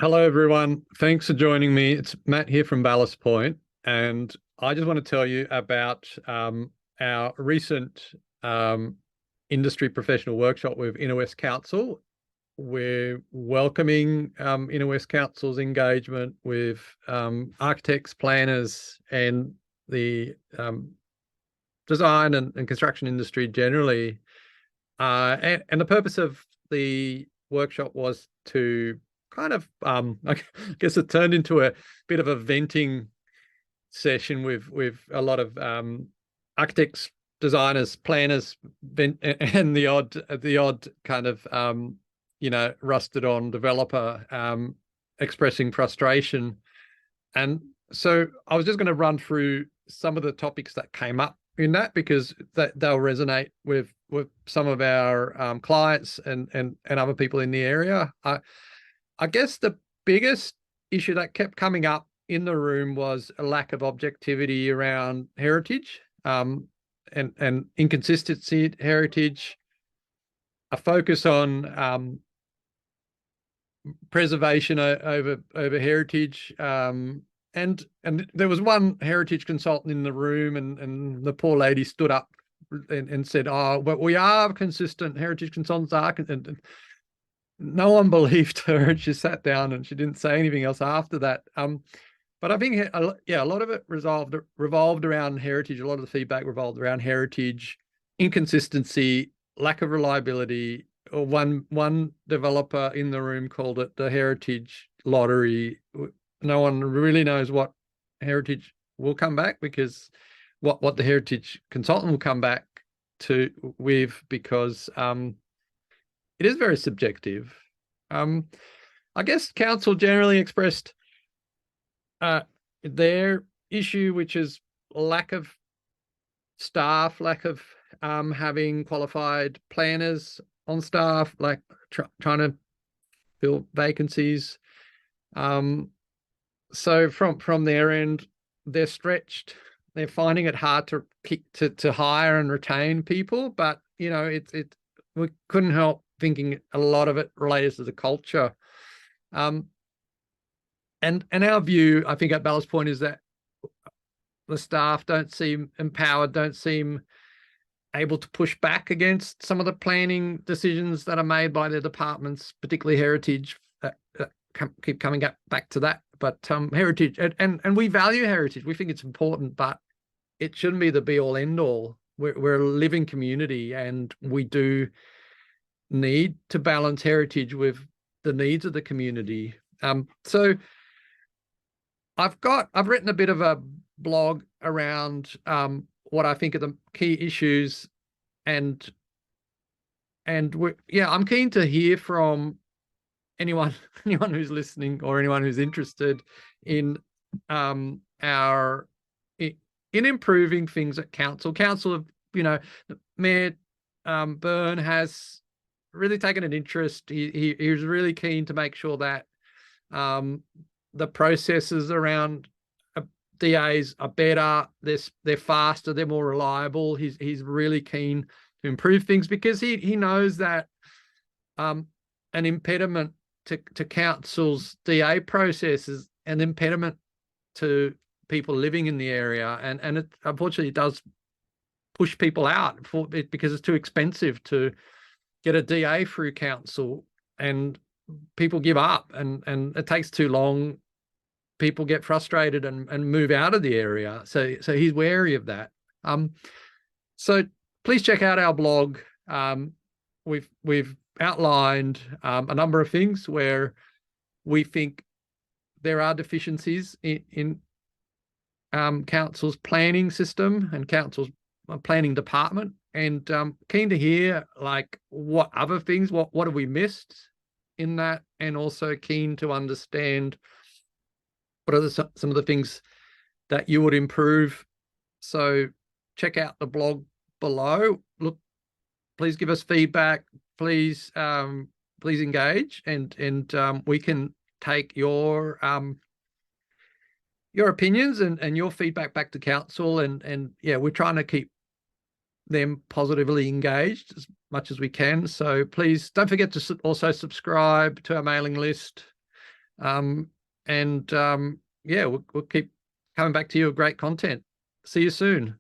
Hello, everyone. Thanks for joining me. It's Matt here from Ballast Point, and I just want to tell you about our recent um, industry professional workshop with Inner West Council. We're welcoming Inner West Council's engagement with architects, planners, and the design and construction industry generally. And the purpose of the workshop was to kind of, I guess it turned into a bit of a venting session with a lot of architects, designers, planners, and the odd kind of rusted on developer expressing frustration. And so I was just going to run through some of the topics that came up in that because they'll resonate with some of our clients and other people in the area. I guess the biggest issue that kept coming up in the room was a lack of objectivity around heritage, and inconsistency at heritage, a focus on preservation over heritage. And there was one heritage consultant in the room, and the poor lady stood up and said, "Oh, but we are consistent. Heritage consultants are." And no one believed her, and she sat down and she didn't say anything else after that. But I think, yeah, a lot of it revolved around heritage. A lot of the feedback revolved around heritage, inconsistency, lack of reliability. Or one developer in the room called it the heritage lottery. No one really knows what heritage will come back, because what the heritage consultant will come back to with, because it is very subjective. I guess council generally expressed their issue, which is lack of staff, lack of having qualified planners on staff, like trying to fill vacancies. So from their end, they're stretched. They're finding it hard to hire and retain people, but we couldn't help thinking a lot of it related to the culture. And our view, I think, at Ballast Point is that the staff don't seem empowered, don't seem able to push back against some of the planning decisions that are made by their departments, particularly heritage. Keep coming back to that, but heritage, and we value heritage. We think it's important, but it shouldn't be the be all end all. We're a living community, and we do need to balance heritage with the needs of the community. So I've written a bit of a blog around what I think are the key issues, and I'm keen to hear from anyone who's listening, or anyone who's interested in in improving things at council. Council, Mayor Byrne has really taken an interest. He was really keen to make sure that the processes around DAs are better, they're faster, they're more reliable. He's really keen to improve things, because he knows that an impediment to council's DA process is an impediment to people living in the area, and it unfortunately does push people out because it's too expensive to get a DA through council, and people give up, and it takes too long. People get frustrated and move out of the area. So he's wary of that. So please check out our blog. We've outlined a number of things where we think there are deficiencies in council's planning system and council's planning department, and keen to hear like what other things, what have we missed in that, and also keen to understand what are some of the things that you would improve. So check out the blog below. Look, please give us feedback. Please engage, and we can take your opinions and your feedback back to council, and yeah, we're trying to keep them positively engaged as much as we can. So please don't forget to also subscribe to our mailing list. Um, and yeah, we'll keep coming back to you with great content. See you soon.